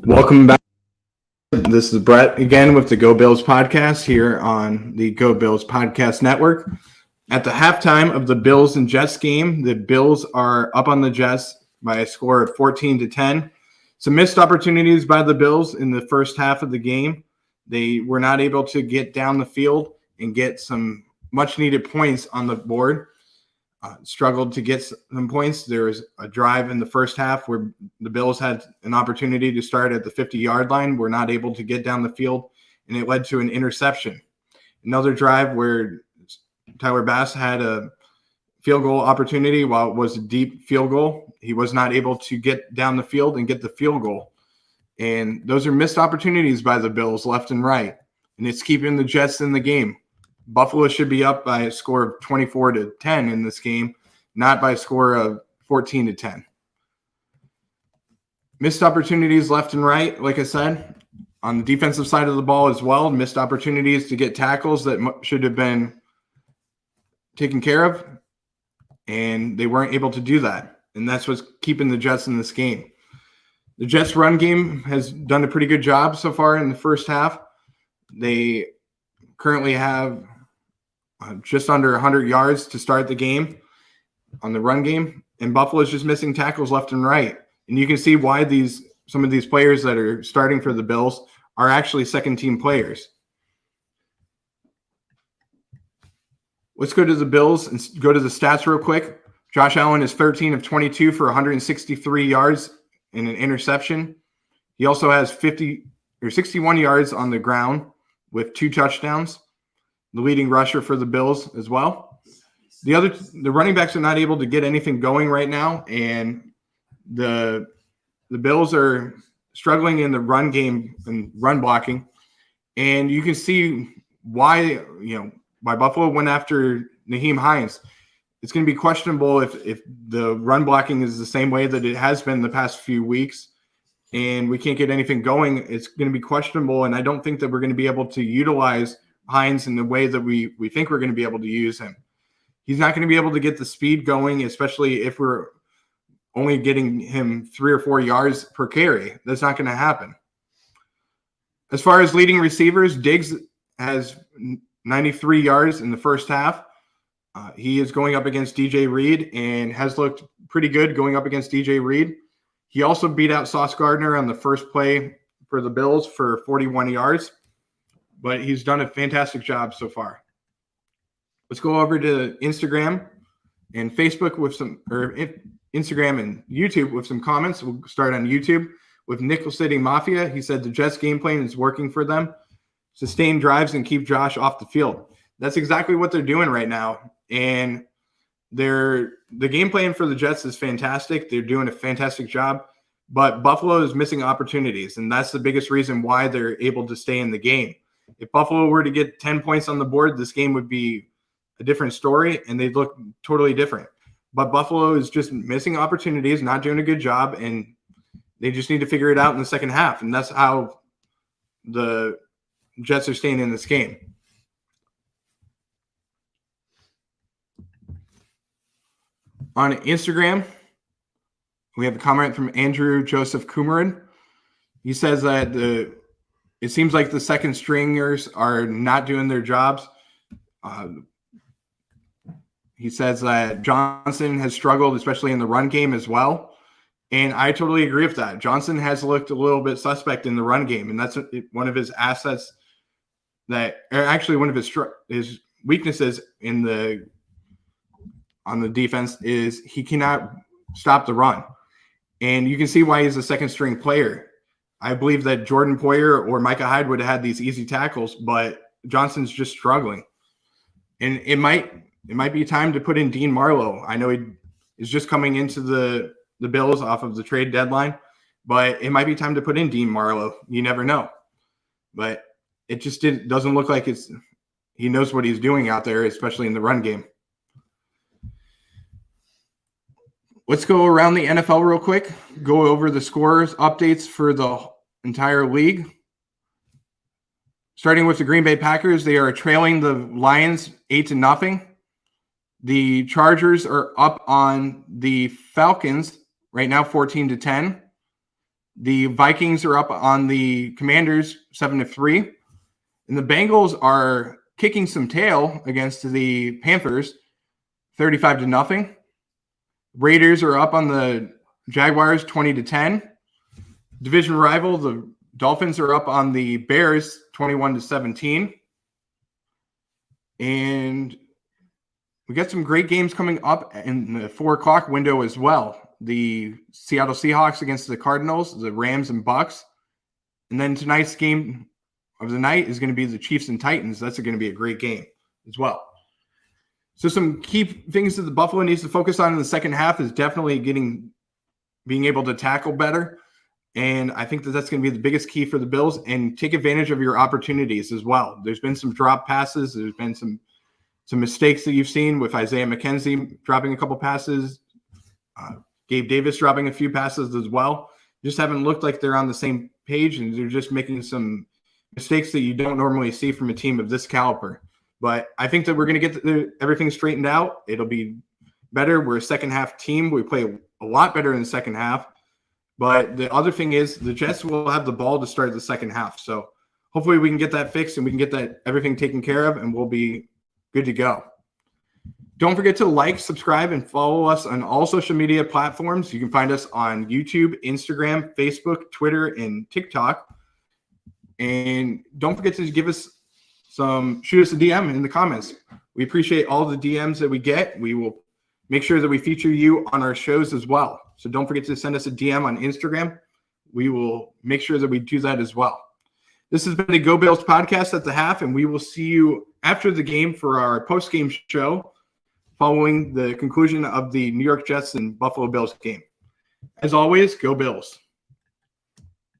Welcome back. This is Brett again with the Go Bills podcast here on the Go Bills Podcast Network. At the halftime of the Bills and Jets game, the Bills are up on the Jets by a score of 14-10. Some missed opportunities by the Bills in the first half of the game. They were not able to get down the field and get some much-needed points on the board. Struggled to get some points. There was a drive in the first half where the Bills had an opportunity to start at the 50-yard line. Were not able to get down the field, and it led to an interception. Another drive where Tyler Bass had a field goal opportunity. While it was a deep field goal, he was not able to get down the field and get the field goal. And those are missed opportunities by the Bills left and right, and it's keeping the Jets in the game. Buffalo should be up by a score of 24-10 in this game, not by a score of 14-10. Missed opportunities left and right, like I said. On the defensive side of the ball as well, missed opportunities to get tackles that should have been taken care of, and they weren't able to do that. And that's what's keeping the Jets in this game. The Jets' run game has done a pretty good job so far in the first half. They currently have just under 100 yards to start the game on the run game, and Buffalo's just missing tackles left and right. And you can see why some of these players that are starting for the Bills are actually second-team players. Let's go to the Bills and go to the stats real quick. Josh Allen is 13 of 22 for 163 yards and an interception. He also has 61 yards on the ground with 2 touchdowns. The leading rusher for the Bills as well. The running backs are not able to get anything going right now, and the Bills are struggling in the run game and run blocking. And you can see why Buffalo went after Nyheim Hines. It's going to be questionable if the run blocking is the same way that it has been the past few weeks, and we can't get anything going. It's going to be questionable, and I don't think that we're going to be able to utilize Hines in the way that we think we're going to be able to use him. He's not going to be able to get the speed going, especially if we're only getting him 3 or 4 yards per carry. That's not going to happen. As far as leading receivers, Diggs has 93 yards in the first half. He is going up against DJ Reed and has looked pretty good going up against DJ Reed. He also beat out Sauce Gardner on the first play for the Bills for 41 yards. But he's done a fantastic job so far. Let's go over to Instagram and Facebook Instagram and YouTube with some comments. We'll start on YouTube with Nickel City Mafia. He said the Jets game plan is working for them. Sustain drives and keep Josh off the field. That's exactly what they're doing right now. And the game plan for the Jets is fantastic. They're doing a fantastic job. But Buffalo is missing opportunities, and that's the biggest reason why they're able to stay in the game. If Buffalo were to get 10 points on the board, this game would be a different story, and they'd look totally different. But Buffalo is just missing opportunities, not doing a good job, and they just need to figure it out in the second half. And that's how the Jets are staying in this game. On Instagram, we have a comment from Andrew Joseph Kumarin. He says that it seems like the second stringers are not doing their jobs. He says that Johnson has struggled, especially in the run game as well. And I totally agree with that. Johnson has looked a little bit suspect in the run game, and that's one of his assets actually one of his weaknesses on the defense is he cannot stop the run. And you can see why he's a second string player. I believe that Jordan Poyer or Micah Hyde would have had these easy tackles, but Johnson's just struggling. And it might be time to put in Dean Marlowe. I know he is just coming into the Bills off of the trade deadline, but it might be time to put in Dean Marlowe. You never know. But it just doesn't look like he knows what he's doing out there, especially in the run game. Let's go around the NFL real quick, go over the scores, updates for the entire league. Starting with the Green Bay Packers, they are trailing the Lions 8-0. The Chargers are up on the Falcons right now, 14-10. The Vikings are up on the Commanders 7-3. And the Bengals are kicking some tail against the Panthers 35-0. Raiders are up on the Jaguars 20-10. Division rival, the Dolphins are up on the Bears 21-17. And we got some great games coming up in the 4:00 window as well. The Seattle Seahawks against the Cardinals, the Rams and Bucks. And then tonight's game of the night is going to be the Chiefs and Titans. That's going to be a great game as well. So some key things that the Buffalo needs to focus on in the second half is definitely being able to tackle better. And I think that that's going to be the biggest key for the Bills, and take advantage of your opportunities as well. There's been some drop passes. There's been some mistakes that you've seen with Isaiah McKenzie dropping a couple passes, Gabe Davis dropping a few passes as well. Just haven't looked like they're on the same page, and they're just making some mistakes that you don't normally see from a team of this caliber. But I think that we're going to get everything straightened out. It'll be better. We're a second half team. We play a lot better in the second half. But the other thing is the Jets will have the ball to start the second half. So hopefully we can get that fixed and we can get that everything taken care of, and we'll be good to go. Don't forget to like, subscribe, and follow us on all social media platforms. You can find us on YouTube, Instagram, Facebook, Twitter, and TikTok. And don't forget to shoot us a DM in the comments. We appreciate all the DMs that we get. We will make sure that we feature you on our shows as well. So don't forget to send us a DM on Instagram. We will make sure that we do that as well. This has been the Go Bills podcast at the half, and we will see you after the game for our post-game show following the conclusion of the New York Jets and Buffalo Bills game. As always, Go Bills.